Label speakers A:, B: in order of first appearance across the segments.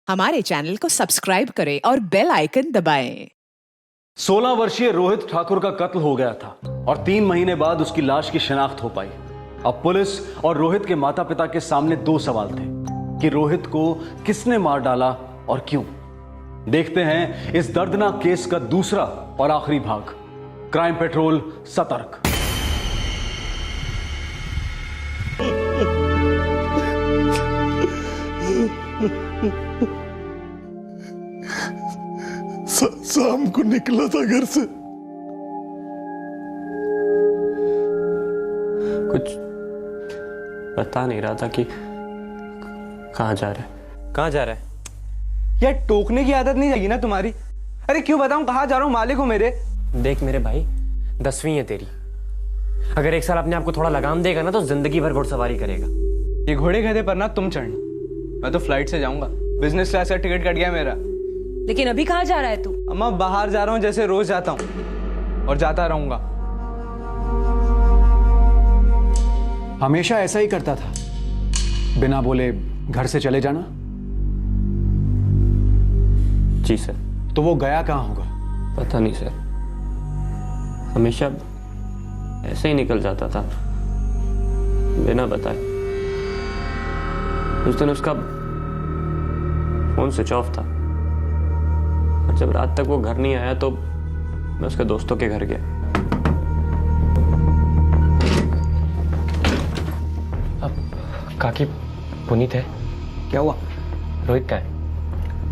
A: हमारे चैनल को सब्सक्राइब करें और बेल आइकन दबाएं।
B: 16 वर्षीय रोहित ठाकुर का कत्ल हो गया था और 3 महीने बाद उसकी लाश की शिनाख्त हो पाई। अब पुलिस और रोहित के माता पिता के सामने 2 सवाल थे कि रोहित को किसने मार डाला और क्यों। देखते हैं इस दर्दनाक केस का दूसरा और आखिरी भाग, क्राइम पेट्रोल सतर्क।
C: शाम को निकला था घर से।
D: कुछ बता नहीं रहा था कि कहाँ जा रहा है।
E: कहाँ जा रहा है? यार टोकने की आदत नहीं जाएगी ना तुम्हारी। अरे क्यों बताऊं कहाँ जा रहा हूँ, मालिक हो मेरे।
D: देख मेरे भाई, 10वीं है तेरी। अगर एक साल अपने आप को थोड़ा लगाम देगा ना तो जिंदगी भर घुड़सवारी करेगा।
E: ये घोड़े गधे पर ना तुम चढ़ना, मैं तो फ्लाइट से जाऊंगा। बिजनेस क्लास का टिकट कट गया मेरा।
F: लेकिन अभी कहाँ जा रहा है तू?
E: अम्मा बाहर जा रहा हूँ, जैसे रोज जाता हूँ और जाता रहूंगा।
B: हमेशा ऐसा ही करता था, बिना बोले घर से चले जाना।
D: जी सर।
B: तो वो गया कहाँ होगा?
D: पता नहीं सर, हमेशा ऐसे ही निकल जाता था बिना बताए। उस दिन उसका फोन स्विच ऑफ था और जब रात तक वो घर नहीं आया तो मैं उसके दोस्तों के घर गया। अब काकी पुनीत है?
G: क्या हुआ?
D: रोहित का है?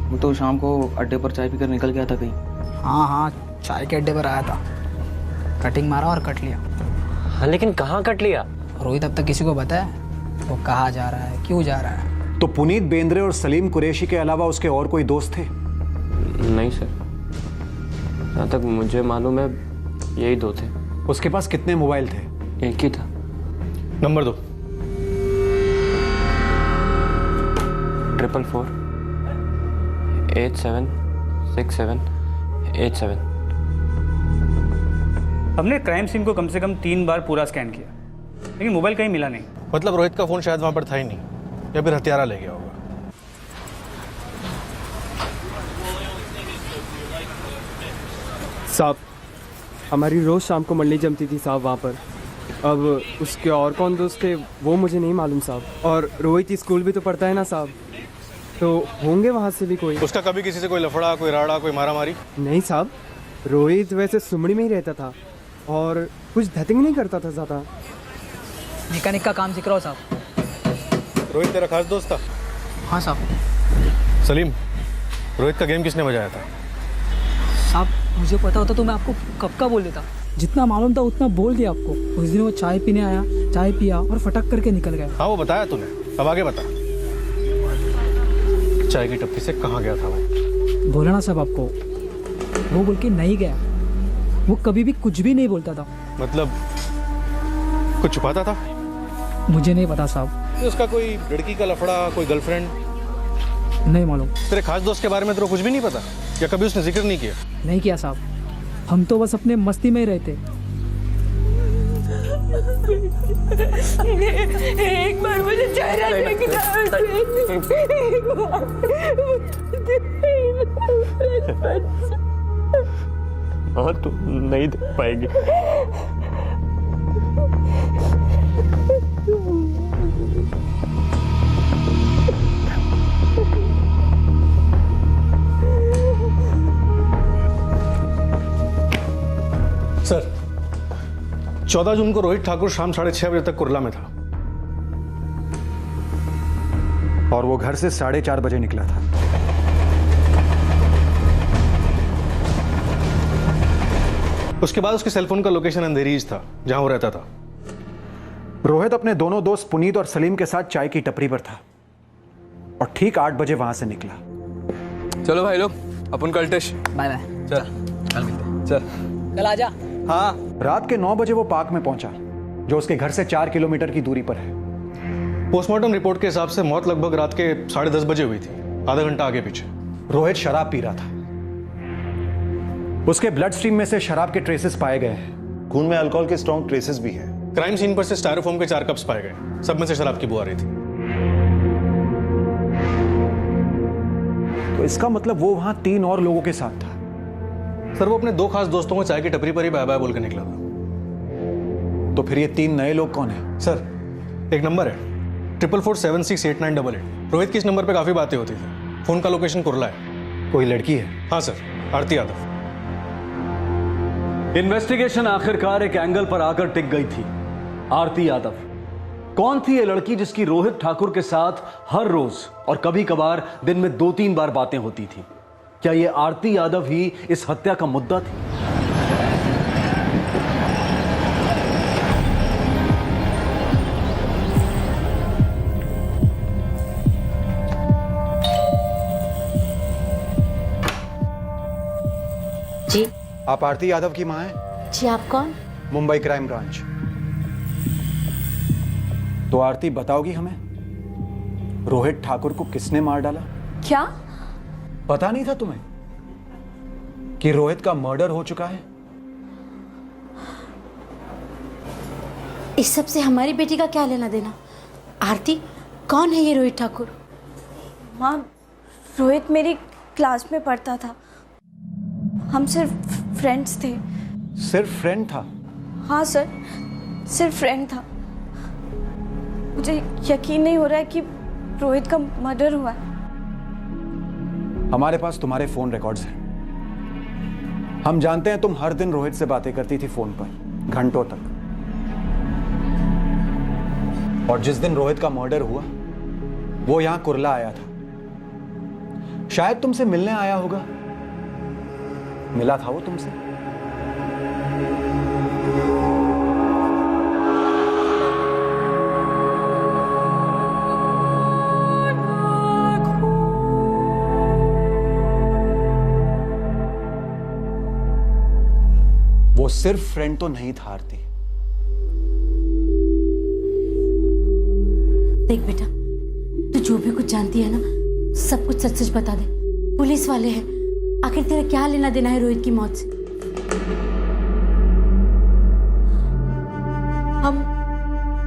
G: वो तो शाम को अड्डे पर चाय पीकर निकल गया था कहीं।
H: हाँ, चाय के अड्डे पर आया था, कटिंग मारा और कट लिया।
D: हाँ लेकिन कहाँ कट लिया?
H: रोहित अब तक किसी को बताया वो कहाँ जा रहा है, क्यों जा रहा है?
B: तो पुनीत बेंद्रे और सलीम कुरैशी के अलावा उसके और कोई दोस्त थे?
D: नहीं सर, जहाँ तक मुझे मालूम है यही 2 थे।
B: उसके पास कितने मोबाइल थे?
D: एक ही था।
C: नंबर 2।
D: 444 876787।
I: हमने क्राइम सीन को कम से कम 3 बार पूरा स्कैन किया, लेकिन मोबाइल कहीं मिला नहीं।
C: मतलब रोहित का फोन शायद वहां पर था ही नहीं, या फिर हत्यारा ले गया होगा।
J: साहब, हमारी रोज शाम को मंडली जमती थी साहब वहाँ पर। अब उसके और कौन दोस्त थे वो मुझे नहीं मालूम साहब। और रोहित स्कूल भी तो पढ़ता है ना साहब, तो होंगे वहाँ से भी कोई।
C: उसका कभी किसी से कोई लफड़ा, कोई राड़ा, कोई मारामारी?
J: नहीं साहब, रोहित वैसे सुमड़ी में ही रहता था और कुछ धतिंग नहीं करता था ज़्यादा।
H: मैकेनिक का काम सीख रहा हो साहब।
C: रोहित तेरा खास दोस्त था?
H: हाँ साहब।
C: सलीम, रोहित का गेम किसने बजाया था?
H: साहब मुझे पता होता तो मैं आपको कब का बोल देता। जितना मालूम था उतना बोल दिया आपको। उस दिन वो चाय पीने आया, चाय पिया और फटक करके निकल गया।
C: हाँ वो बताया तूने, अब आगे बता। चाय की टप्पी से कहाँ गया था वो?
H: बोला ना साहब आपको, वो बोल के नहीं गया। वो कभी भी कुछ भी नहीं बोलता था।
C: मतलब कुछ छुपाता था?
H: मुझे नहीं पता साहब।
C: उसका कोई लड़की का लफड़ा, कोई गर्लफ्रेंड?
H: नहीं मालूम।
C: तेरे खास दोस्त के बारे में तेरे को कुछ भी नहीं पता, या कभी उसने जिक्र नहीं किया?
H: नहीं किया साहब, हम तो बस अपने मस्ती में ही रहते।
F: एक बार मुझे चेहरा देखना।
D: और तू नहीं देख पाएगी।
C: सर, 14 जून को रोहित ठाकुर शाम 6:30 बजे तक कुरला में था
B: और वो घर से 4:30 बजे निकला था।
C: उसके बाद उसके सेलफोन का लोकेशन अंधेरीज था जहां वो रहता था।
B: रोहित अपने दोनों दोस्त पुनीत और सलीम के साथ चाय की टपरी पर था और ठीक 8 बजे वहां से निकला।
E: चलो भाई लोग, अपन कल टेस्ट।
H: Bye bye.
E: चल कल मिलते। चल
H: कल आजा।
E: हाँ।
B: रात के 9 बजे वो पार्क में पहुंचा, जो उसके घर से 4 किलोमीटर की दूरी पर है।
C: पोस्टमार्टम रिपोर्ट के हिसाब से मौत लगभग रात के 10:30 बजे हुई थी, आधा घंटा आगे पीछे।
B: रोहित शराब पी रहा था। उसके ब्लड स्ट्रीम में से शराब के ट्रेसेस पाए गए हैं।
K: खून में अल्कोहल के स्ट्रॉन्ग ट्रेसेस भी हैं।
C: क्राइम सीन पर से स्टायरोफोम के 4 कप्स पाए गए, सब में से शराब की बू आ रही थी।
K: तो इसका मतलब वो वहां 3 और लोगों के साथ था।
C: सर वो अपने 2 खास दोस्तों को चाय की टपरी पर ही बाय बाय बोल के निकला था।
K: तो फिर ये 3 नए लोग कौन है?
C: सर एक नंबर है 4447689888। रोहित की इस नंबर पे काफी बातें होती थी। फोन का लोकेशन कुरला है।
K: कोई लड़की है?
C: हाँ सर, आरती यादव।
B: इन्वेस्टिगेशन आखिरकार एक एंगल पर आकर टिक गई थी। आरती यादव कौन थी ये लड़की जिसकी रोहित ठाकुर के साथ हर रोज और कभी कभार दिन में 2-3 बार बातें होती थी? क्या ये आरती यादव ही इस हत्या का मुद्दा थी?
L: जी
K: आप आरती यादव की मां हैं?
L: जी आप कौन?
K: Mumbai crime branch. तो आरती बताओगी हमें रोहित ठाकुर को किसने मार डाला?
L: क्या?
K: पता नहीं था तुम्हें कि रोहित का मर्डर हो चुका है?
L: इस सब से हमारी बेटी का क्या लेना देना? आरती कौन है ये रोहित ठाकुर?
F: माँ, रोहित मेरी क्लास में पढ़ता था। हम सिर्फ फ्रेंड्स थे।
K: सिर्फ फ्रेंड था?
F: हाँ सर, सिर्फ फ्रेंड था। मुझे यकीन नहीं हो रहा है कि रोहित का मर्डर हुआ है।
K: हमारे पास तुम्हारे फोन रिकॉर्ड्स हैं। हम जानते हैं तुम हर दिन रोहित से बातें करती थी फोन पर घंटों तक। और जिस दिन रोहित का मर्डर हुआ वो यहां कुरला आया था। शायद तुमसे मिलने आया होगा। मिला था वो तुमसे? वो सिर्फ फ्रेंड तो नहीं था आरती।
L: देख बेटा, तू जो भी कुछ जानती है ना, सब कुछ सच सच बता दे। पुलिस वाले हैं, आखिर तेरा क्या लेना देना है रोहित की मौत से?
F: हम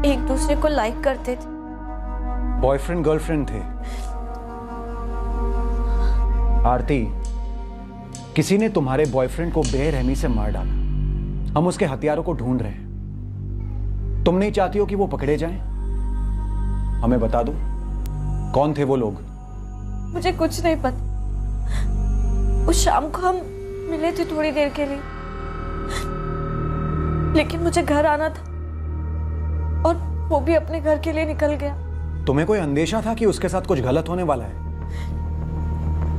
F: एक दूसरे को लाइक करते थे।
K: बॉयफ्रेंड गर्लफ्रेंड थे? आरती, किसी ने तुम्हारे बॉयफ्रेंड को बेरहमी से मार डाला। हम उसके हथियारों को ढूंढ रहे हैं। तुम नहीं चाहती हो कि वो पकड़े जाएं? हमें बता दो कौन थे वो लोग?
F: मुझे कुछ नहीं पता। उस शाम को हम मिले थे थोड़ी देर के लिए, लेकिन मुझे घर आना था और वो भी अपने घर के लिए निकल गया।
K: तुम्हें कोई अंदेशा था कि उसके साथ कुछ गलत होने वाला है?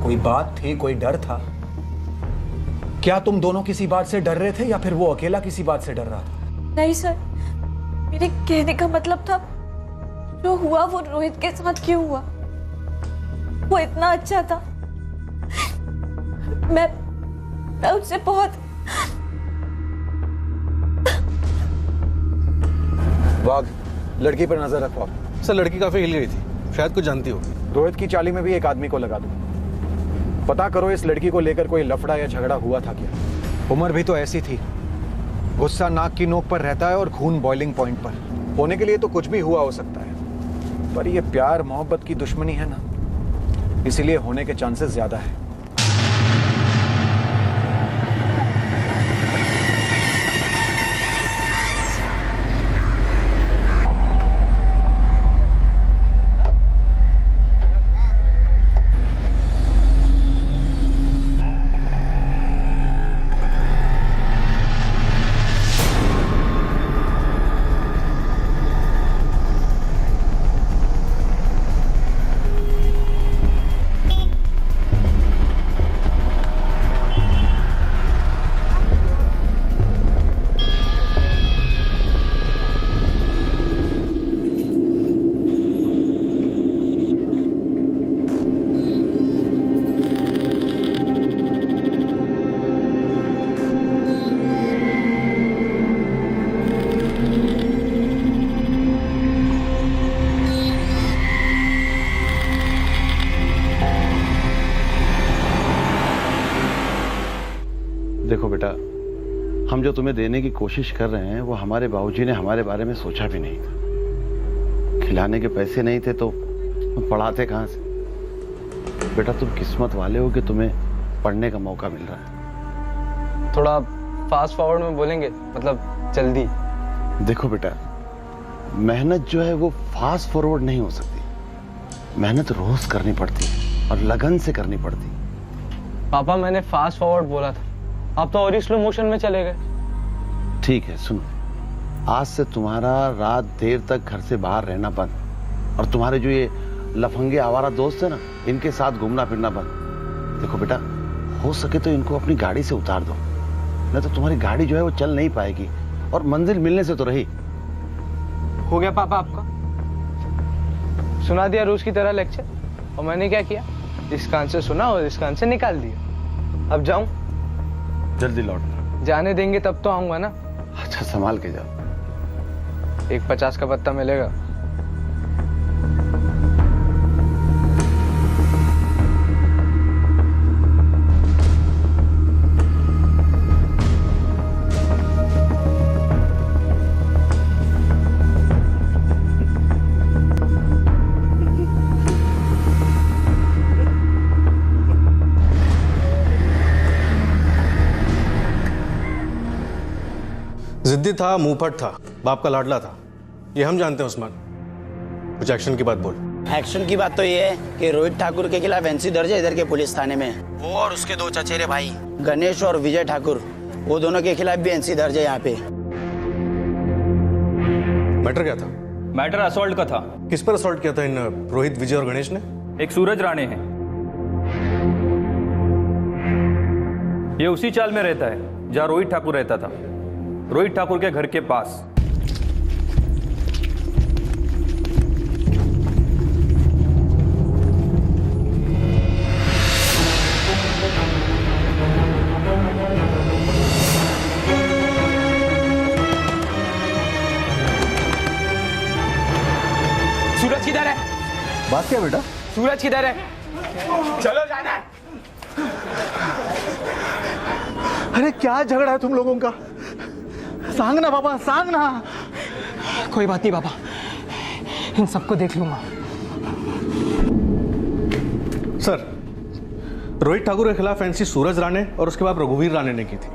K: कोई बात थी, कोई डर था? क्या तुम दोनों किसी बात से डर रहे थे या फिर वो अकेला किसी बात से डर रहा था?
F: नहीं सर, मेरे कहने का मतलब था जो हुआ वो रोहित के साथ क्यों हुआ। वो इतना अच्छा था। मैं उससे बहुत
K: वाघ, लड़की पर नजर रखो।
C: सर लड़की काफी हिल गई थी, शायद कुछ जानती होगी।
K: रोहित की चाली में भी एक आदमी को लगा दो। पता करो इस लड़की को लेकर कोई लफड़ा या झगड़ा हुआ था क्या? उम्र भी तो ऐसी थी। गुस्सा नाक की नोक पर रहता है और खून बॉइलिंग पॉइंट पर। होने के लिए तो कुछ भी हुआ हो सकता है, पर ये प्यार मोहब्बत की दुश्मनी है ना, इसीलिए होने के चांसेस ज्यादा है।
M: देखो बेटा, हम जो तुम्हें देने की कोशिश कर रहे हैं वो हमारे बाबूजी ने हमारे बारे में सोचा भी नहीं था। खिलाने के पैसे नहीं थे तो पढ़ाते कहाँ से? बेटा तुम किस्मत वाले हो कि तुम्हें पढ़ने का मौका मिल रहा है।
E: थोड़ा फास्ट फॉरवर्ड में बोलेंगे, मतलब जल्दी।
M: देखो बेटा, मेहनत जो है वो फास्ट फॉरवर्ड नहीं हो सकती। मेहनत रोज करनी पड़ती है और लगन से करनी पड़ती है।
E: पापा मैंने फास्ट फॉरवर्ड बोला था, आप तो और ही स्लो मोशन में चले गए।
M: ठीक है सुनो, आज से तुम्हारा रात देर तक घर से बाहर रहना बंद, और तुम्हारे जो ये लफंगे आवारा दोस्त है ना, इनके साथ घूमना फिरना बंद। देखो बेटा, हो सके तो इनको अपनी गाड़ी से उतार दो, नहीं तो तुम्हारी गाड़ी जो है वो चल नहीं पाएगी, और मंजिल मिलने से तो रही।
E: हो गया पापा आपका? सुना दिया रोज की तरह लेक्चर, और मैंने क्या किया, इस कान से सुना और इस कान से निकाल दिया। अब जाऊं?
M: जल्दी लौट।
E: जाने देंगे तब तो आऊंगा ना।
M: अच्छा संभाल के जाओ।
E: एक 50 का पत्ता मिलेगा।
C: जिद्दी था, मुंहफट था, बाप का लाडला था, ये हम जानते हैं उस्मान। कुछ एक्शन की बात बोल।
N: एक्शन की बात तो ये है कि रोहित ठाकुर के खिलाफ एनसी दर्ज है इधर के पुलिस थाने में। वो और उसके दो चचेरे भाई गणेश और विजय ठाकुर, वो दोनों के खिलाफ भी एनसी दर्ज है यहाँ पे।
C: मैटर क्या था?
I: मैटर असॉल्ट का था।
C: किस पर असॉल्ट किया था इन रोहित, विजय और गणेश ने?
I: एक सूरज राणे है, ये उसी चाल में रहता है जहाँ रोहित ठाकुर रहता था, रोहित ठाकुर के घर के पास।
E: सूरज किधर है?
K: बात क्या बेटा?
E: सूरज किधर है? चलो जाना।
K: अरे क्या झगड़ा है तुम लोगों का? सांग ना पापा, सांग ना।
H: कोई बात नहीं पापा, इन सबको देख लूंगा।
C: सर, रोहित ठाकुर के खिलाफ एनसी सूरज राणे और उसके बाप रघुवीर राणे ने की थी,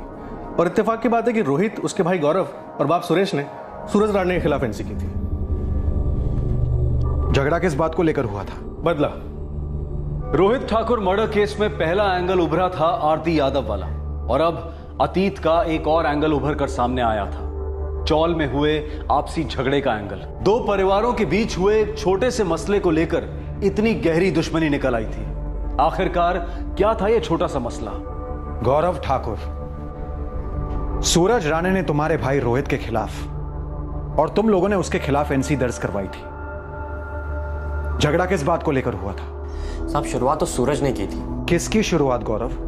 C: और इत्तेफाक की बात है कि रोहित, उसके भाई गौरव और बाप सुरेश ने सूरज राणे के खिलाफ एनसी की थी।
K: झगड़ा किस बात को लेकर हुआ था?
C: बदला।
B: रोहित ठाकुर मर्डर केस में पहला एंगल उभरा था आरती यादव वाला, और अब अतीत का एक और एंगल उभर कर सामने आया था, चौल में हुए आपसी झगड़े का एंगल। दो परिवारों के बीच हुए एक छोटे से मसले को लेकर इतनी गहरी दुश्मनी निकल आई थी। आखिरकार क्या था यह छोटा सा मसला?
K: गौरव ठाकुर, सूरज राणे ने तुम्हारे भाई रोहित के खिलाफ और तुम लोगों ने उसके खिलाफ एनसी दर्ज करवाई थी। झगड़ा किस बात को लेकर हुआ था?
D: साहब शुरुआत तो सूरज ने की थी।
K: किसकी शुरुआत गौरव?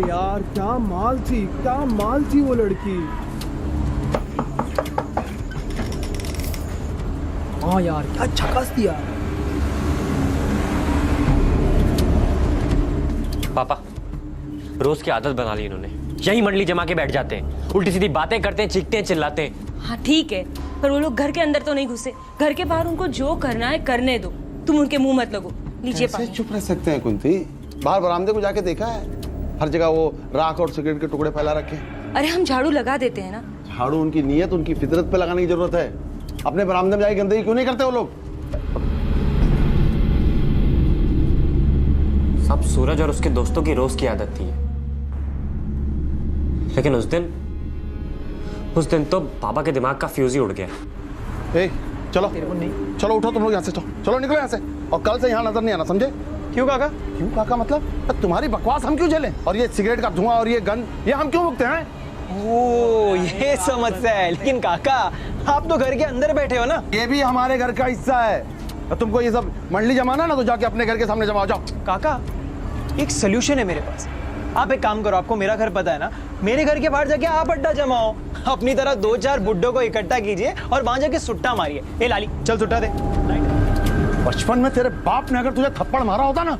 J: यार क्या माल थी वो लड़की।
H: हाँ यार क्या झकास दिया।
D: पापा, रोज की आदत बना ली इन्होंने, यही मंडली जमा के बैठ जाते हैं, उल्टी सीधी बातें करते हैं, चीखते हैं, चिल्लाते हैं।
F: हाँ ठीक है, पर वो लोग घर के अंदर तो नहीं घुसे, घर के बाहर उनको जो करना है करने दो, तुम उनके मुंह मत लगो। लीजिए पानी।
M: चुप रह सकते हैं कुंती? बाहर बरामदे को जाके देखा है, हर जगह वो राख और सिगरेट के टुकड़े फैला रखे हैं।
F: अरे हम झाड़ू लगा देते हैं ना।
M: झाड़ू उनकी नीयत, उनकी फितरत पे लगाने की जरूरत है। अपने बरामदे में जाके गंदगी क्यों नहीं करते वो लोग?
D: सब सूरज और उसके दोस्तों की रोज की आदत थी, लेकिन उस दिन तो पापा के दिमाग का फ्यूज ही उड़ गया।
M: चलो चलो उठो तुम लोग यहाँ से, चलो निकलो यहाँ से, और कल से यहाँ नजर नहीं आना, समझे?
E: क्यों काका?
M: क्यों काका मतलब? तुम्हारी बकवास हम क्यों झेलें? और ये सिगरेट का धुआं और ये गंद, ये हम क्यों भुगते हैं?
E: ओ ये समस्या है, लेकिन काका आप तो घर के अंदर बैठे हो ना।
M: ये भी हमारे घर का हिस्सा है। तुमको ये सब मंडली जमाना ना, तो जाके अपने घर के सामने जमा हो जाओ।
E: काका एक सोल्यूशन है मेरे पास, आप एक काम करो, आपको मेरा घर पता है ना, मेरे घर के बाहर जाके आप अड्डा जमाओ, अपनी तरह 2-4 बुड्ढों को इकट्ठा कीजिए और वहां जाके सुट्टा मारिए। ए लाली चल सुट्टा दे।
M: बचपन में तेरे बाप ने अगर तुझे थप्पड़ मारा होता ना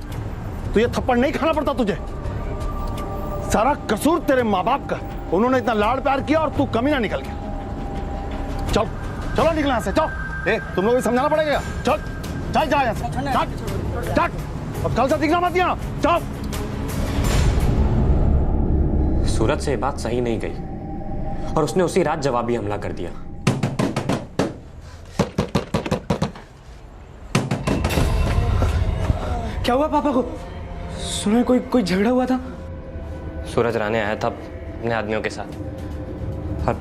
M: तो ये थप्पड़ नहीं खाना पड़ता तुझे। सारा कसूर तेरे माँ बाप का, उन्होंने इतना लाड़ प्यार किया और तू कमी ना निकल गया। चल चलो निकल यहाँ से, चलो। तुम लोग समझाना पड़ेगा। चल चल जा यहाँ से, चल और कल से दिखना मत यहाँ, चल।
D: सूरज से ये बात सही नहीं गई और उसने उसी रात जवाबी हमला कर दिया।
J: क्या हुआ पापा को? सुना कोई झगड़ा हुआ था?
D: सूरज राणे आया था अपने आदमियों के साथ और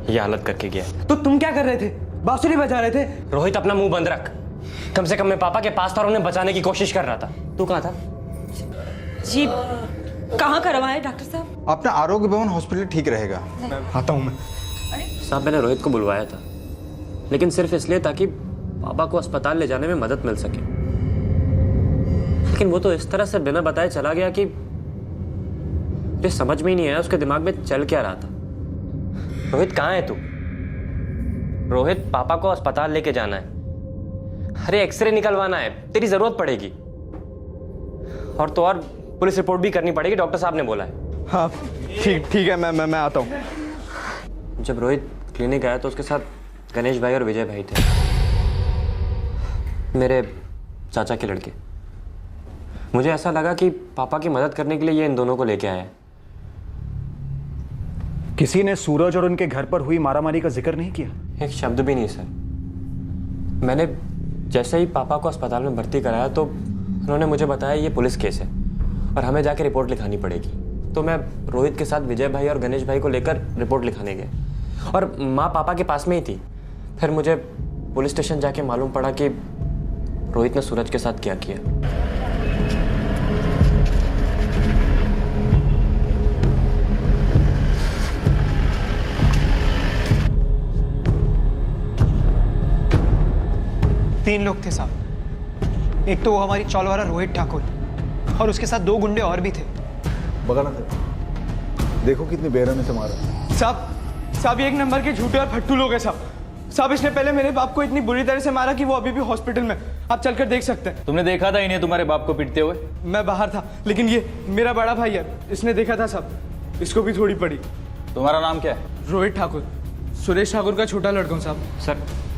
D: ये हालत करके गया।
J: तो तुम क्या कर रहे थे? बांसुरी बजा रहे थे?
D: रोहित अपना मुंह बंद रख। कम से कम मैं पापा के पास था और उन्हें बचाने की कोशिश कर रहा था। तू कहाँ था?
F: जी कहाँ करवाए डॉक्टर साहब?
K: अपना आरोग्य भवन हॉस्पिटल ठीक रहेगा। आता हूँ मैं।
D: साहब मैंने रोहित को बुलवाया था लेकिन सिर्फ इसलिए ताकि पापा को अस्पताल ले जाने में मदद मिल सके, लेकिन वो तो इस तरह से बिना बताए चला गया कि मुझे समझ में ही नहीं आया उसके दिमाग में चल क्या रहा था। रोहित कहाँ है तू? रोहित पापा को अस्पताल लेके जाना है। अरे एक्सरे निकलवाना है, तेरी जरूरत पड़ेगी। और तो और पुलिस रिपोर्ट भी करनी पड़ेगी, डॉक्टर साहब ने बोला है।
K: हाँ ठीक है, मैं आता हूँ।
D: जब रोहित क्लिनिक आया तो उसके साथ गणेश भाई और विजय भाई थे, मेरे चाचा के लड़के। मुझे ऐसा लगा कि पापा की मदद करने के लिए ये इन दोनों को लेके आया है।
K: किसी ने सूरज और उनके घर पर हुई मारामारी का जिक्र नहीं किया?
D: एक शब्द भी नहीं सर। मैंने जैसे ही पापा को अस्पताल में भर्ती कराया तो उन्होंने मुझे बताया ये पुलिस केस है और हमें जाके रिपोर्ट लिखानी पड़ेगी। तो मैं रोहित के साथ विजय भाई और गणेश भाई को लेकर रिपोर्ट लिखाने गए और माँ पापा के पास में ही थी। फिर मुझे पुलिस स्टेशन जाके मालूम पड़ा कि रोहित ने सूरज के साथ क्या किया।
E: तीन लोग थे साहब। एक तो वो हमारी चौलवारा रोहित ठाकुर और उसके साथ दो गुंडे और भी थे।
K: बगाना देखो कितनी बेरहमी से मारा।
J: साहब ये एक नंबर के झूठे और फट्टू लोग हैं साहब। इसने पहले मेरे बाप को इतनी बुरी तरह से मारा कि वो अभी भी हॉस्पिटल में। आप चलकर देख सकते हैं।
I: तुमने देखा था इन्हें तुम्हारे बाप को पीटते हुए?
J: मैं बाहर था लेकिन ये मेरा बड़ा भाई है, इसने देखा था साहब। इसको भी थोड़ी पड़ी।
I: तुम्हारा नाम क्या है?
J: रोहित ठाकुर, सुरेश ठाकुर का छोटा लड़का हूँ साहब।
D: सर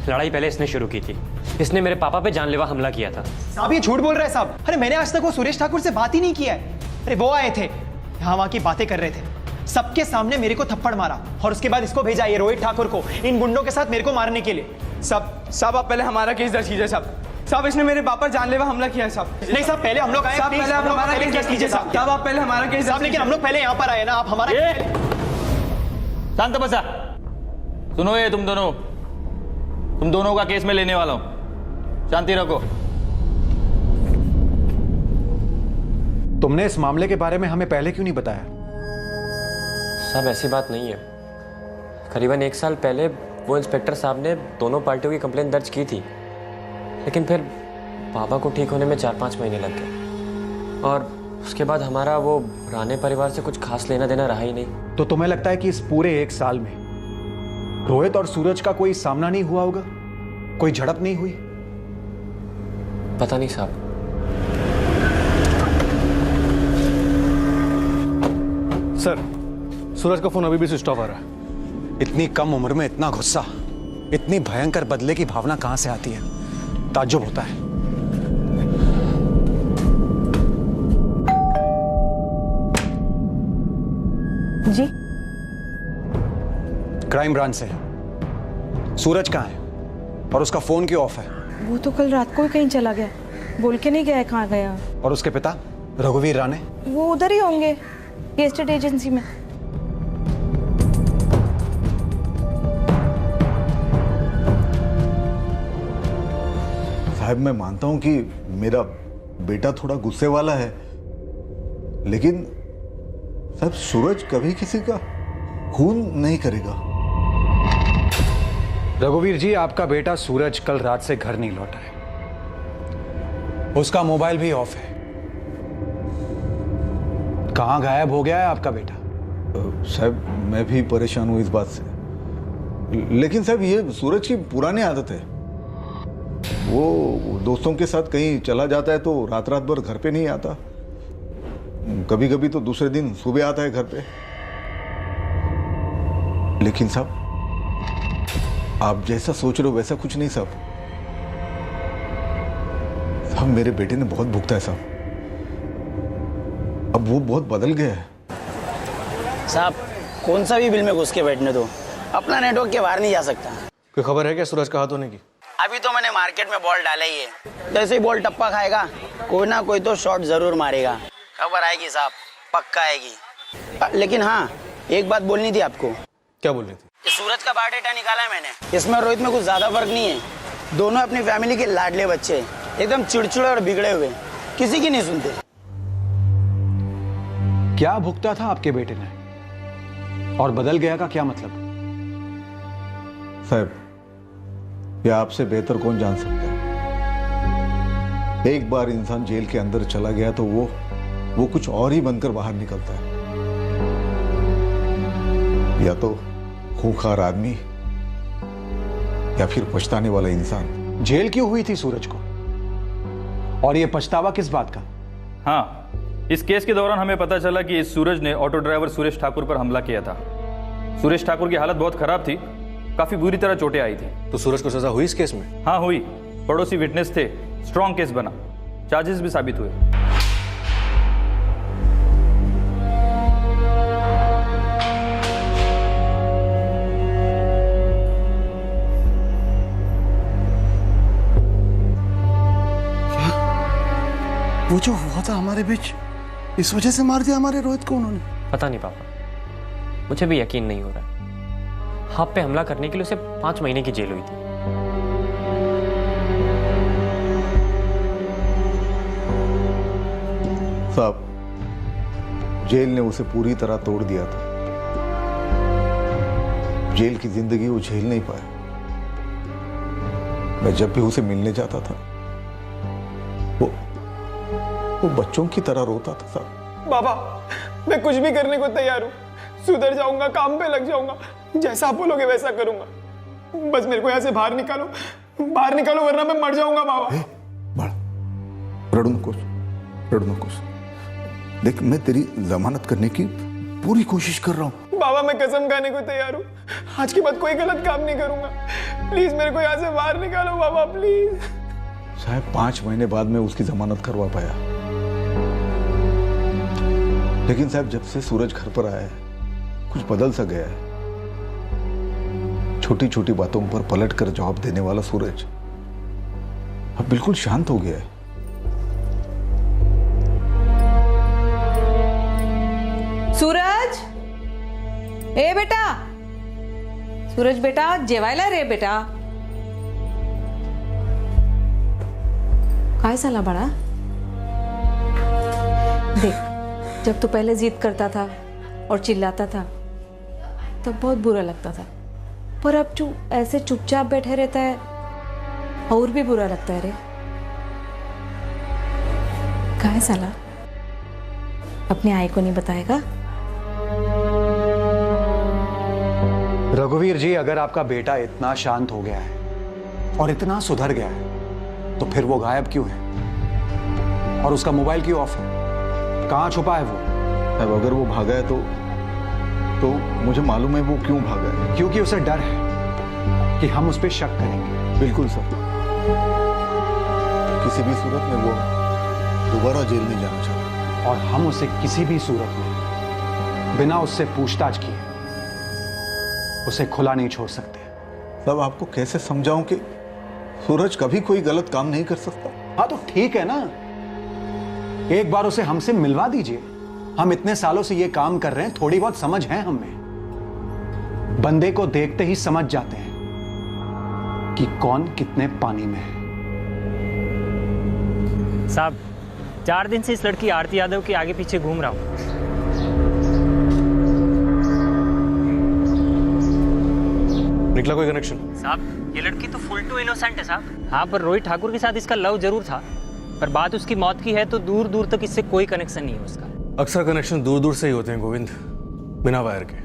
D: लड़ाई पहले इसने शुरू की थी। इसने मेरे पापा पे जानलेवा हमला किया था।
E: साहब ये झूठ बोल रहे हैं साहब। अरे मैंने आज तक वो सुरेश ठाकुर से बात ही नहीं किया है। अरे वो आए थे, यहाँ वहाँ की बातें कर रहे थे, सबके सामने मेरे को थप्पड़ मारा और उसके बाद इसको भेजा ये रोहित ठाकुर को इन गुंडों के साथ मेरे को मारने के लिए।
J: साहब आप पहले हमारा केस दर्ज कीजिए साहब। इसने मेरे बाप पर जानलेवा हमला किया है साहब।
E: नहीं साहब पहले हम लोग आए।
J: साहब पहले आप हमारा केस कीजिए साहब। साहब आप पहले हमारा केस
E: साहब, लेकिन हम लोग पहले यहाँ पर आए ना, आप हमारा।
I: शांत बसा। सुनो ये तुम दोनों का केस में लेने वाला हूं। शांति रखो।
K: तुमने इस मामले के बारे में हमें पहले क्यों नहीं बताया?
D: साहब ऐसी बात नहीं है। करीबन 1 साल पहले वो इंस्पेक्टर साहब ने दोनों पार्टियों की कंप्लेंट दर्ज की थी, लेकिन फिर पापा को ठीक होने में 4-5 महीने लग गए और उसके बाद हमारा वो राणे परिवार से कुछ खास लेना देना रहा ही नहीं।
K: तो तुम्हें लगता है कि इस पूरे 1 साल में रोहित और सूरज का कोई सामना नहीं हुआ होगा? कोई झड़प नहीं हुई?
D: पता नहीं साहब।
C: सर सूरज का फोन अभी भी स्विच ऑफ आ रहा है।
K: इतनी कम उम्र में इतना गुस्सा, इतनी भयंकर बदले की भावना कहां से आती है? ताज्जुब होता है।
F: जी
K: क्राइम ब्रांच से है। सूरज कहाँ है और उसका फोन क्यों ऑफ है?
F: वो तो कल रात को ही कहीं चला गया, बोल के नहीं गया कहाँ गया।
K: और उसके पिता रघुवीर राणे?
F: वो उधर ही होंगे, एस्टेट एजेंसी में।
O: साहब मैं मानता हूं कि मेरा बेटा थोड़ा गुस्से वाला है, लेकिन साहब सूरज कभी किसी का खून नहीं करेगा।
K: रघुवीर जी, आपका बेटा सूरज कल रात से घर नहीं लौटा है। उसका मोबाइल भी ऑफ है। कहां गायब हो गया है आपका बेटा?
O: साहब मैं भी परेशान हूं इस बात से, लेकिन साहब ये सूरज की पुरानी आदत है। वो दोस्तों के साथ कहीं चला जाता है तो रात रात भर घर पे नहीं आता, कभी कभी तो दूसरे दिन सुबह आता है घर पे। लेकिन साहब आप जैसा सोच रहे हो वैसा कुछ नहीं साहब। साहब मेरे बेटे ने बहुत भुगता है साहब, अब वो बहुत बदल गया है।
N: साहब कौन सा भी बिल में घुस के बैठने दो, अपना नेटवर्क के बाहर नहीं जा सकता।
C: कोई खबर है क्या सूरज का हाथ होने की?
N: अभी तो मैंने मार्केट में बॉल डाला ही है, जैसे ही बॉल टप्पा खाएगा कोई ना कोई तो शॉट जरूर मारेगा। खबर आएगी साहब, पक्का आएगी। लेकिन हाँ एक बात बोलनी थी आपको।
C: क्या बोलनी थी?
N: ये सूरज का बायोडेटा निकाला है मैंने, इसमें रोहित में कुछ ज्यादा फर्क नहीं है। दोनों अपनी फैमिली के लाडले बच्चे, एकदम चिड़चिड़े और बिगड़े हुए, किसी की नहीं सुनते।
K: क्या भुगता था आपके बेटे ने और बदल गया का क्या मतलब?
O: साहब ये आपसे बेहतर कौन जान सकता है। एक बार इंसान जेल के अंदर चला गया तो वो कुछ और ही बनकर बाहर निकलता है। या तो खूंखार आदमी या फिर पछताने वाला इंसान।
K: जेल क्यों हुई थी सूरज को, और ये पछतावा किस बात का?
I: हाँ, इस केस के दौरान हमें पता चला कि इस सूरज ने ऑटो ड्राइवर सुरेश ठाकुर पर हमला किया था। सुरेश ठाकुर की हालत बहुत खराब थी, काफी बुरी तरह चोटें आई थी।
C: तो सूरज को सजा हुई इस केस में?
I: हाँ हुई, पड़ोसी विटनेस थे, स्ट्रॉन्ग केस बना, चार्जेस भी साबित हुए।
M: वो जो हुआ था हमारे बीच, इस वजह से मार दिया हमारे रोहित को उन्होंने?
D: पता नहीं पापा, मुझे भी यकीन नहीं हो रहा। आप पे हमला करने के लिए उसे 5 महीने की जेल हुई थी।
O: साहब जेल ने उसे पूरी तरह तोड़ दिया था। जेल की जिंदगी वो झेल नहीं पाया। मैं जब भी उसे मिलने जाता था वो बच्चों की तरह रोता था साहब।
E: बाबा मैं कुछ भी करने को तैयार हूँ, सुधर जाऊंगा, काम पे लग जाऊंगा, जैसा आप बोलोगे वैसा करूंगा। बस मेरे को यहाँ से बाहर निकालो वरना मैं मर जाऊंगा बाबा।
O: रड़ू नकोश, देख मैं तेरी जमानत करने की पूरी कोशिश कर रहा हूँ।
E: बाबा मैं कसम खाने को तैयार हूँ, आज के बाद कोई गलत काम नहीं करूंगा। प्लीज मेरे को यहाँ से बाहर निकालो बाबा, प्लीज।
O: साहब 5 महीने बाद में उसकी जमानत करवा पाया, लेकिन साहब जब से सूरज घर पर आया है कुछ बदल सा गया है। छोटी छोटी बातों पर पलट कर जवाब देने वाला सूरज अब बिल्कुल शांत हो गया है।
A: सूरज, ए बेटा, सूरज बेटा जेवायला रे बेटा।
F: काय साला बड़ा, देख जब तू पहले जिद करता था और चिल्लाता था तब बहुत बुरा लगता था, पर अब तू ऐसे चुपचाप बैठे रहता है और भी बुरा लगता है रे। काय साला अपने आई को नहीं बताएगा?
K: रघुवीर जी, अगर आपका बेटा इतना शांत हो गया है और इतना सुधर गया है तो फिर वो गायब क्यों है और उसका मोबाइल क्यों ऑफ है? कहाँ छुपा है वो?
O: अब अगर वो भागा है तो मुझे मालूम है वो क्यों भागा है।
K: क्योंकि उसे डर है कि हम उस पर शक करेंगे।
O: बिल्कुल सर, किसी भी सूरत में वो दोबारा जेल नहीं जाना चाहता,
K: और हम उसे किसी भी सूरत में बिना उससे पूछताछ किए उसे खुला नहीं छोड़ सकते।
O: तब आपको कैसे समझाऊं कि सूरज कभी कोई गलत काम नहीं कर सकता?
K: हाँ तो ठीक है ना, एक बार उसे हमसे मिलवा दीजिए। हम इतने सालों से ये काम कर रहे हैं, थोड़ी बहुत समझ है हमें। बंदे को देखते ही समझ जाते हैं कि कौन कितने पानी में है।
P: साहब 4 दिन से इस लड़की आरती यादव के आगे पीछे घूम रहा हूं।
C: निकला कोई कनेक्शन?
P: साहब ये लड़की तो फुल टू इनोसेंट है साहब। हाँ पर रोहित ठाकुर के साथ इसका लव जरूर था, पर बात उसकी मौत की है तो दूर दूर तक इससे कोई कनेक्शन नहीं है उसका।
C: अक्सर कनेक्शन दूर दूर से ही होते हैं गोविंद, बिना वायर के,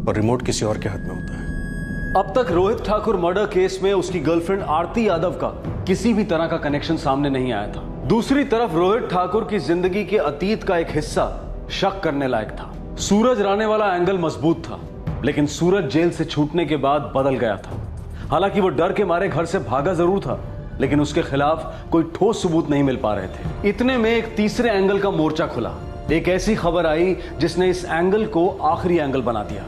C: और रिमोट किसी और के हाथ में होता है।
B: अब तक रोहित ठाकुर मर्डर केस में उसकी गर्लफ्रेंड आरती यादव का किसी भी तरह का कनेक्शन सामने नहीं आया था। दूसरी तरफ रोहित ठाकुर की जिंदगी के अतीत का एक हिस्सा शक करने लायक था। सूरज राणे वाला एंगल मजबूत था, लेकिन सूरज जेल से छूटने के बाद बदल गया था। हालांकि वो डर के मारे घर से भागा जरूर था, लेकिन उसके खिलाफ कोई ठोस सबूत नहीं मिल पा रहे थे। इतने में एक तीसरे एंगल का मोर्चा खुला। एक ऐसी खबर आई जिसने इस एंगल को आखिरी एंगल बना दिया।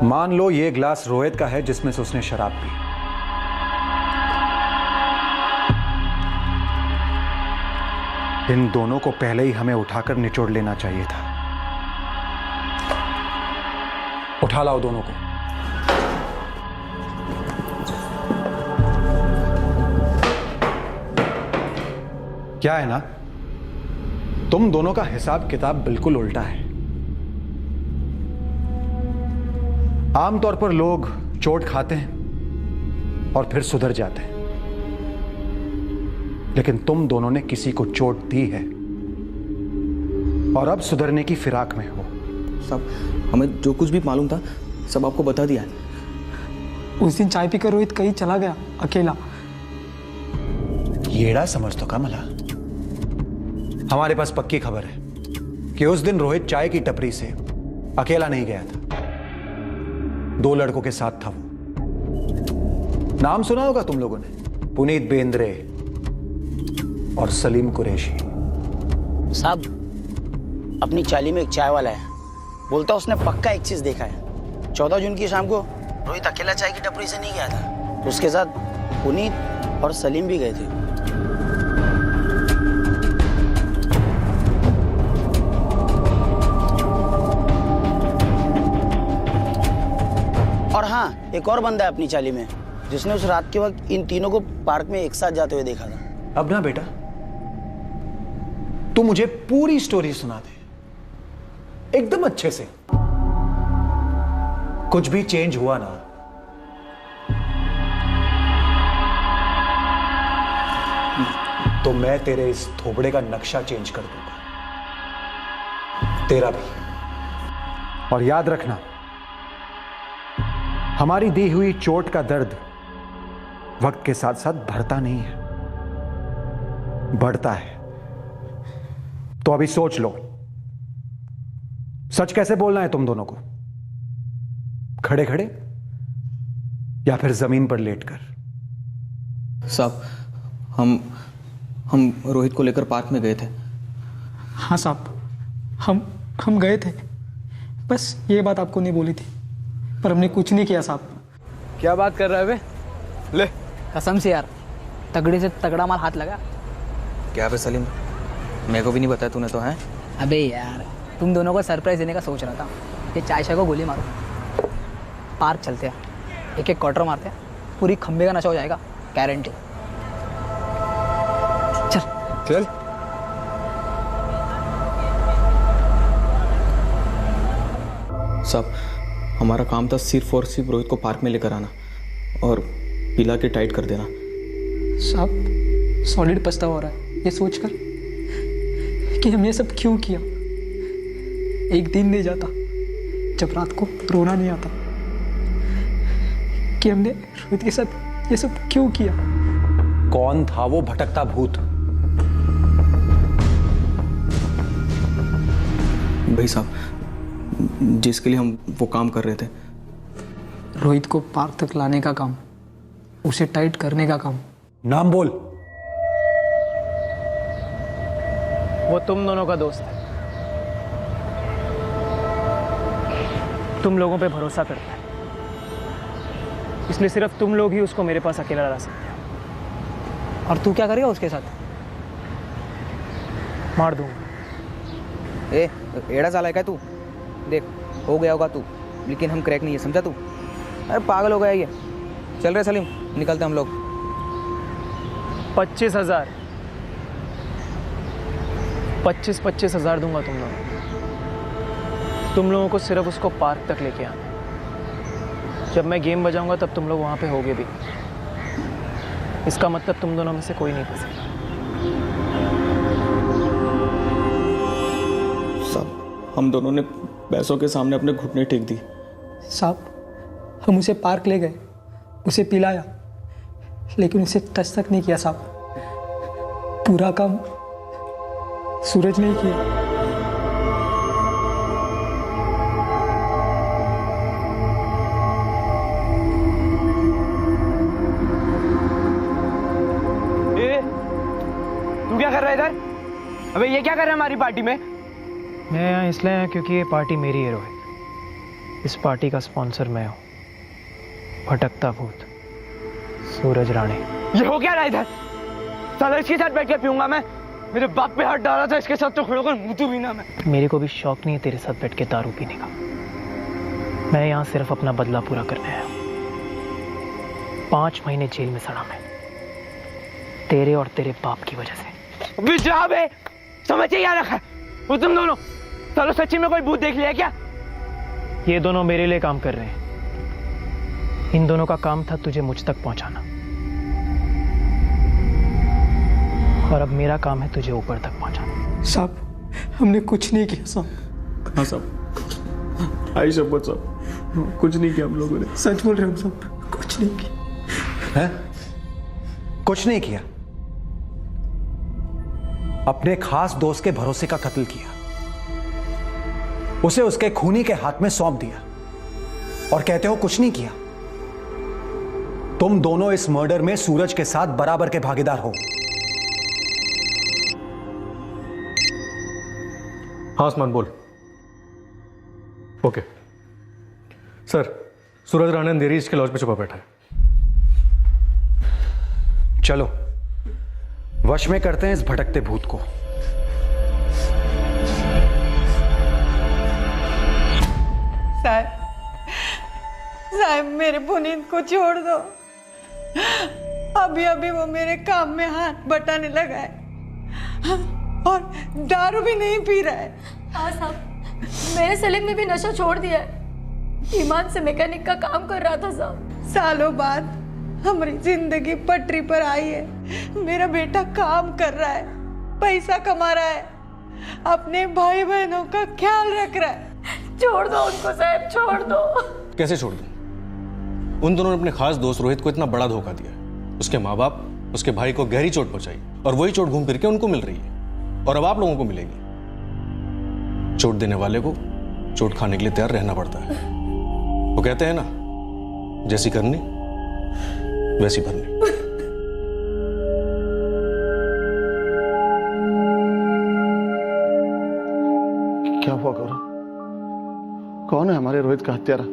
K: मान लो ये ग्लास रोहित का है जिसमें से उसने शराब पी। इन दोनों को पहले ही हमें उठाकर निचोड़ लेना चाहिए था। उठा लाओ दोनों को। क्या है ना, तुम दोनों का हिसाब किताब बिल्कुल उल्टा है। आमतौर पर लोग चोट खाते हैं और फिर सुधर जाते हैं, लेकिन तुम दोनों ने किसी को चोट दी है और अब सुधरने की फिराक में हो।
G: सब हमें जो कुछ भी मालूम था सब आपको बता दिया है।
H: उस दिन चाय पीकर रोहित कहीं चला गया अकेला।
K: येड़ा समझ तो कमला, हमारे पास पक्की खबर है कि उस दिन रोहित चाय की टपरी से अकेला नहीं गया था, 2 लड़कों के साथ था वो। नाम सुना होगा तुम लोगों ने, पुनीत बेंद्रे और सलीम कुरैशी।
N: साहब, अपनी चाली में एक चाय वाला है, बोलता उसने पक्का एक चीज देखा है। 14 जून की शाम को रोहित अकेला चाय की टपरी से नहीं गया था, उसके साथ पुनीत और सलीम भी गए थे। और हाँ, एक और बंदा है अपनी चाली में जिसने उस रात के वक्त इन तीनों को पार्क में एक साथ जाते हुए देखा था।
K: अब ना बेटा, तू मुझे पूरी स्टोरी सुना दे एकदम अच्छे से। कुछ भी चेंज हुआ ना तो मैं तेरे इस थोबड़े का नक्शा चेंज कर दूंगा, तेरा भी। और याद रखना, हमारी दी हुई चोट का दर्द वक्त के साथ साथ बढ़ता नहीं है, बढ़ता है। तो अभी सोच लो, सच कैसे बोलना है तुम दोनों को, खड़े खड़े या फिर जमीन पर लेटकर?
G: साहब, हम रोहित को लेकर पार्क में गए थे।
H: हाँ साहब, हम गए थे, बस ये बात आपको नहीं बोली थी, पर हमने कुछ नहीं किया साहब।
J: क्या बात कर रहा है बे? ले
H: कसम से यार, तगड़े से तगड़ा माल हाथ लगा।
G: क्या बे सलीम, मेरे को भी नहीं बताया तूने तो है?
H: अबे यार, तुम दोनों को सरप्राइज देने का सोच रहा था कि चाय शाय को गोली मारो, पार्क चलते हैं, एक एक क्वार्टर मारते हैं, पूरी खंबे का नशा हो जाएगा, गारंटी। चल
J: चल।
G: साहब, हमारा काम था सिर्फ और सिर्फ रोहित को पार्क में लेकर आना और पिला के टाइट कर देना।
H: साहब, सॉलिड पछतावा हो रहा है ये सोचकर कि हमने सब क्यों किया। एक दिन नहीं जाता जब रात को रोना नहीं आता कि हमने रोहित के साथ ये सब क्यों किया।
K: कौन था वो भटकता भूत?
G: भाई साहब, जिसके लिए हम वो काम कर रहे थे,
H: रोहित को पार्क तक लाने का काम, उसे टाइट करने का काम।
K: नाम बोल।
E: वो तुम दोनों का दोस्त है, तुम लोगों पे भरोसा करता है, इसलिए सिर्फ तुम लोग ही उसको मेरे पास अकेला ला सकते हो।
H: और तू क्या करेगा उसके साथ?
E: मार दूंगा।
G: एड़ा साला है क्या तू? देख, हो गया होगा तू, लेकिन हम क्रैक नहीं है, समझा तू? अरे पागल हो गया ये। चल रहे सलीम, निकलते हम लोग।
E: 25,000 25,000 दूंगा तुम लोगों। तुम लोगों को सिर्फ उसको पार्क तक लेके आना। जब मैं गेम बजाऊंगा तब तुम लोग वहां पे होगे भी। इसका मतलब तुम दोनों में से कोई नहीं फंसेगा।
G: सब हम दोनों ने पैसों के सामने अपने घुटने टेक दी,
H: साहब हम उसे पार्क ले गए, उसे पिलाया, लेकिन उसे टच तक नहीं किया साहब। पूरा काम सूरज ने ही किया।
G: तू क्या कर रहा है इधर? अबे ये क्या कर रहा है हमारी पार्टी में?
E: मैं यहाँ इसलिए आया क्योंकि ये पार्टी मेरी है रोहित। इस पार्टी का स्पॉन्सर मैं हूँ, भटकता भूत सूरज राणे।
G: ये हो क्या रहा है इधर? साला इसके साथ बैठ के पीऊंगा मैं? मेरे बाप पे हाथ डाला था, इसके साथ तो खड़े होकर मुंह तो पीना मैं।
E: मेरे को भी शौक नहीं है तेरे साथ बैठ के दारू पीने का। मैं यहाँ सिर्फ अपना बदला पूरा करने आया हूँ। 5 महीने जेल में सड़ा मैं, तेरे और तेरे बाप की वजह से।
G: अभी जा बे, समझ क्या रखा है? वो तुम दोनों सालों सच्ची में कोई भूत देख लिया क्या?
E: ये दोनों मेरे लिए काम कर रहे हैं। इन दोनों का काम था तुझे मुझ तक पहुंचाना, और अब मेरा काम है तुझे ऊपर तक पहुंचाना।
H: साहब हमने कुछ नहीं किया साहब।
C: हाँ साहब, आई शपथ साहब, कुछ नहीं किया हम लोगों ने।
H: सच बोल रहे हम साहब, कुछ नहीं किया।
K: है? कुछ नहीं किया? अपने खास दोस्त के भरोसे का कत्ल किया, उसे उसके खूनी के हाथ में सौंप दिया, और कहते हो कुछ नहीं किया? तुम दोनों इस मर्डर में सूरज के साथ बराबर के भागीदार हो।
C: हाँ आसमान बोल। ओके सर, सूरज राणा अंधेरी इसके लॉज पे छुपा बैठा है।
K: चलो वश में करते हैं इस भटकते भूत को।
F: साहब मेरे पुनीत को छोड़ दो। अभी अभी वो मेरे काम में हाथ बटाने लगा है और दारू भी नहीं पी रहा है।
L: हाँ साहब, मेरे सलीम ने भी नशा छोड़ दिया है। ईमान से मैकेनिक का काम कर रहा था साहब।
F: सालों बाद हमारी जिंदगी पटरी पर आई है। मेरा बेटा काम कर रहा है, पैसा कमा रहा है, अपने भाई बहनों का ख्याल रख रहा है।
L: छोड़ दो उनको साहब, छोड़ दो।
C: कैसे छोड़ दूं? उन दोनों ने अपने खास दोस्त रोहित को इतना बड़ा धोखा दिया। उसके माँ बाप उसके भाई को गहरी चोट पहुंचाई, और वही चोट घूम फिर के उनको मिल रही है, और अब आप लोगों को मिलेगी। चोट देने वाले को चोट खाने के लिए तैयार रहना पड़ता है। वो कहते हैं ना, जैसी करनी वैसी भरनी।
M: क्या हुआ करो? कौन है हमारे रोहित का हत्यारा?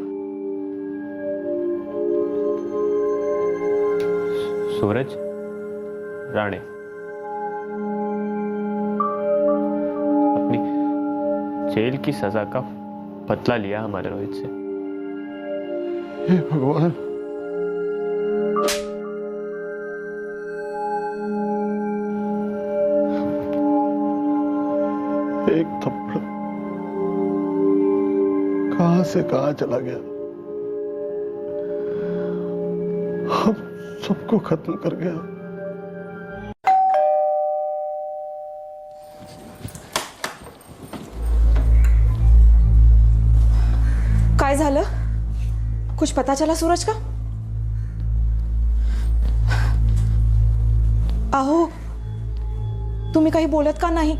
D: सूरज राणे अपनी जेल की सजा का बदला लिया हमारे रोहित से।
M: हे भगवान, एक थप्पड़ कहां से कहां चला गया, हम सबको खत्म कर गया।
F: काय झालं? कुछ पता चला सूरज का? अहो तुम्ही काही बोलत का नाही?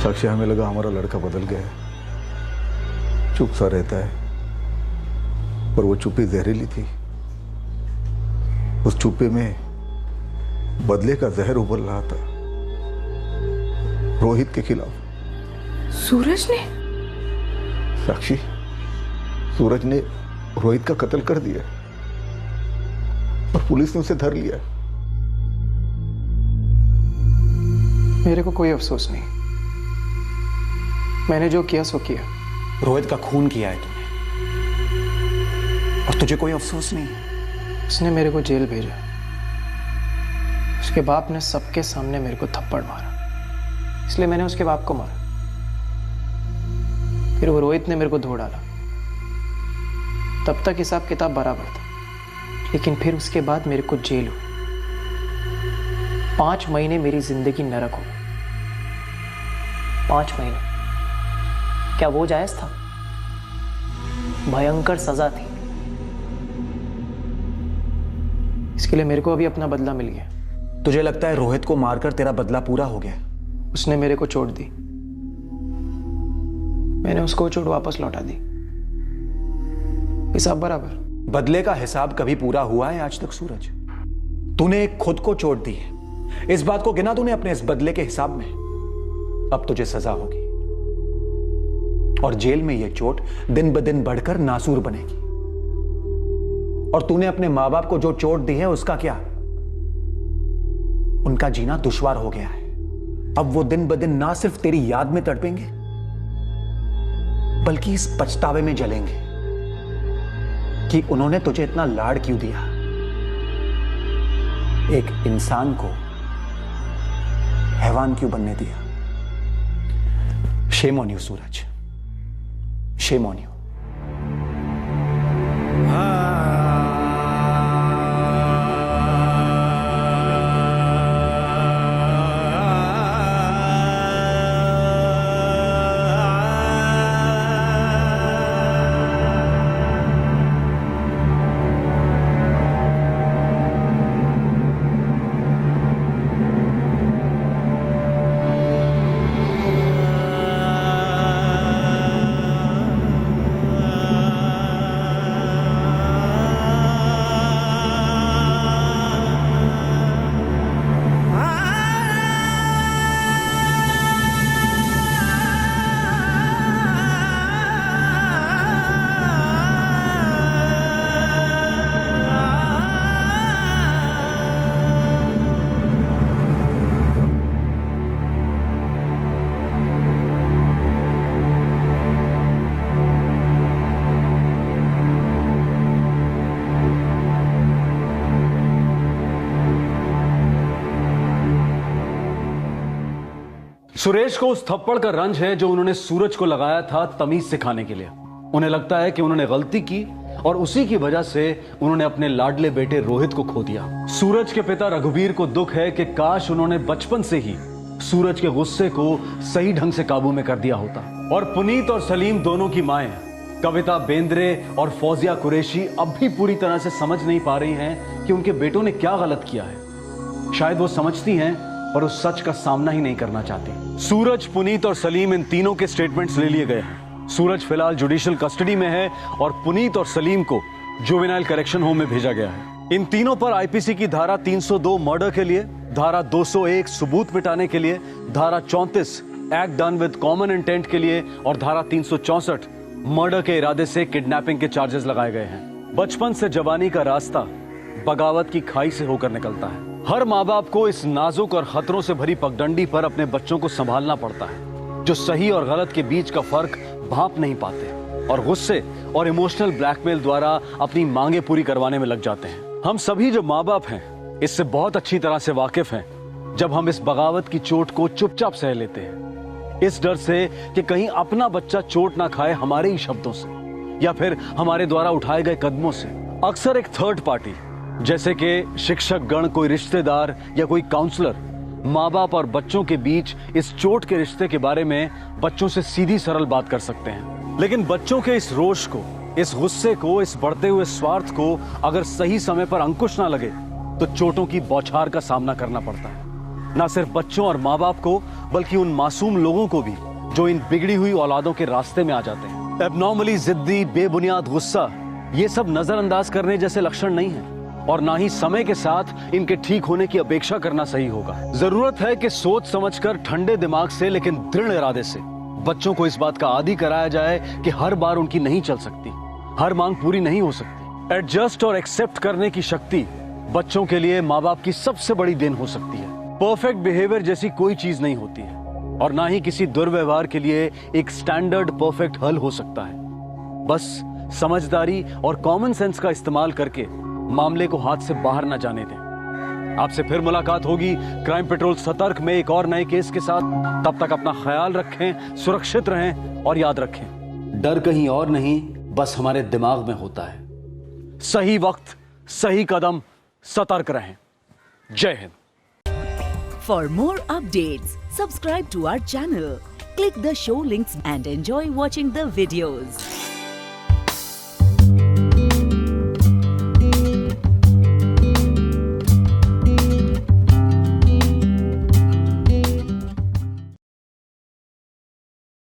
O: साक्षी, हमें लगा हमारा लड़का बदल गया है, चुप सा रहता है, पर वो चुप्पी जहरीली थी। उस चुप्पी में बदले का जहर उबल रहा था, रोहित के खिलाफ।
F: सूरज ने?
O: साक्षी, सूरज ने रोहित का कत्ल कर दिया और पुलिस ने उसे धर लिया।
E: मेरे को कोई अफसोस नहीं, मैंने जो किया सो किया।
K: रोहित का खून किया है तूने, और तुझे कोई अफसोस नहीं?
E: उसने मेरे को जेल भेजा, उसके बाप ने सबके सामने मेरे को थप्पड़ मारा, इसलिए मैंने उसके बाप को मारा। फिर वो रोहित ने मेरे को धो डाला। तब तक हिसाब किताब बराबर था, लेकिन फिर उसके बाद मेरे को जेल हुई। 5 महीने मेरी जिंदगी नरक हो। 5 महीने, क्या वो जायज था? भयंकर सजा थी। इसके लिए मेरे को अभी अपना बदला मिल गया।
K: तुझे लगता है रोहित को मारकर तेरा बदला पूरा हो गया?
E: उसने मेरे को चोट दी, मैंने उसको चोट वापस लौटा दी। हिसाब बराबर।
K: बदले का हिसाब कभी पूरा हुआ है आज तक सूरज? तूने खुद को चोट दी है, इस बात को गिना तूने अपने इस बदले के हिसाब में। अब तुझे सजा होगी और जेल में यह चोट दिन ब दिन बढ़कर नासूर बनेगी। और तूने अपने मां बाप को जो चोट दी है उसका क्या? उनका जीना दुश्वार हो गया है। अब वो दिन ब दिन ना सिर्फ तेरी याद में तड़पेंगे बल्कि इस पछतावे में जलेंगे कि उन्होंने तुझे इतना लाड क्यों दिया। एक इंसान को हैवान क्यों बनने दिया। Shame on you Suraj, shame on you.
B: Suresh को उस थप्पड़ का रंज है जो उन्होंने सूरज को लगाया था तमीज सिखाने के लिए। उन्हें लगता है कि उन्होंने गलती की और उसी की वजह से उन्होंने अपने लाडले बेटे रोहित को खो दिया। सूरज के पिता रघुवीर को दुख है कि काश उन्होंने बचपन से ही सूरज के गुस्से को सही ढंग से काबू में कर दिया होता। और पुनीत और सलीम दोनों की माएं कविता बेंद्रे और फौजिया कुरैशी अब भी पूरी तरह से समझ नहीं पा रही हैं कि उनके बेटों ने क्या गलत किया है। शायद वो समझती हैं पर उस सच का सामना ही नहीं करना चाहती। सूरज, पुनीत और सलीम, इन तीनों के स्टेटमेंट्स ले लिए गए हैं। सूरज फिलहाल जुडिशियल कस्टडी में है और पुनीत और सलीम को जुवेनाइल करेक्शन होम में भेजा गया है। इन तीनों पर आईपीसी की धारा 302 मर्डर के लिए, धारा 201 सबूत मिटाने के लिए, धारा 34 act done with common intent के लिए और धारा 364 मर्डर के इरादे से किडनैपिंग के चार्जेस लगाए गए हैं। बचपन से जवानी का रास्ता बगावत की खाई से होकर निकलता है। हर माँ बाप को इस नाजुक और खतरों से भरी पगडंडी पर अपने बच्चों को संभालना पड़ता है, जो सही और गलत के बीच का फर्क भांप नहीं पाते और गुस्से और इमोशनल ब्लैकमेल द्वारा अपनी मांगे पूरी करवाने में लग जाते हैं। हम सभी जो माँ बाप हैं इससे बहुत अच्छी तरह से वाकिफ हैं जब हम इस बगावत की चोट को चुपचाप सह लेते हैं, इस डर से कि कहीं अपना बच्चा चोट ना खाए हमारे ही शब्दों से या फिर हमारे द्वारा उठाए गए कदमों से। अक्सर एक थर्ड पार्टी जैसे कि शिक्षक गण, कोई रिश्तेदार या कोई काउंसलर माँ बाप और बच्चों के बीच इस चोट के रिश्ते के बारे में बच्चों से सीधी सरल बात कर सकते हैं। लेकिन बच्चों के इस रोष को, इस गुस्से को, इस बढ़ते हुए स्वार्थ को अगर सही समय पर अंकुश ना लगे तो चोटों की बौछार का सामना करना पड़ता है। न सिर्फ बच्चों और माँ बाप को बल्कि उन मासूम लोगों को भी जो इन बिगड़ी हुई औलादों के रास्ते में आ जाते हैं। एबनॉर्मली जिद्दी, बेबुनियाद गुस्सा, ये सब नजरअंदाज करने जैसे लक्षण नहीं है और ना ही समय के साथ इनके ठीक होने की अपेक्षा करना सही होगा। जरूरत है कि सोच समझकर ठंडे दिमाग से लेकिन दृढ़ इरादे से बच्चों को इस बात का आदी कराया जाए कि हर बार उनकी नहीं चल सकती, हर मांग पूरी नहीं हो सकती। एडजस्ट और एक्सेप्ट करने की शक्ति बच्चों के लिए माँ बाप की सबसे बड़ी देन हो सकती है। परफेक्ट बिहेवियर जैसी कोई चीज नहीं होती है और ना ही किसी दुर्व्यवहार के लिए एक स्टैंडर्ड परफेक्ट हल हो सकता है। बस समझदारी और कॉमन सेंस का इस्तेमाल करके मामले को हाथ से बाहर ना जाने दें। आपसे फिर मुलाकात होगी क्राइम पेट्रोल सतर्क में एक और नए केस के साथ। तब तक अपना ख्याल रखें, सुरक्षित रहें और याद रखें, डर कहीं और नहीं, बस हमारे दिमाग में होता है। सही वक्त, सही कदम, सतर्क रहें। जय Hind.
Q: For more updates, subscribe to our channel, click the show links and enjoy watching the videos.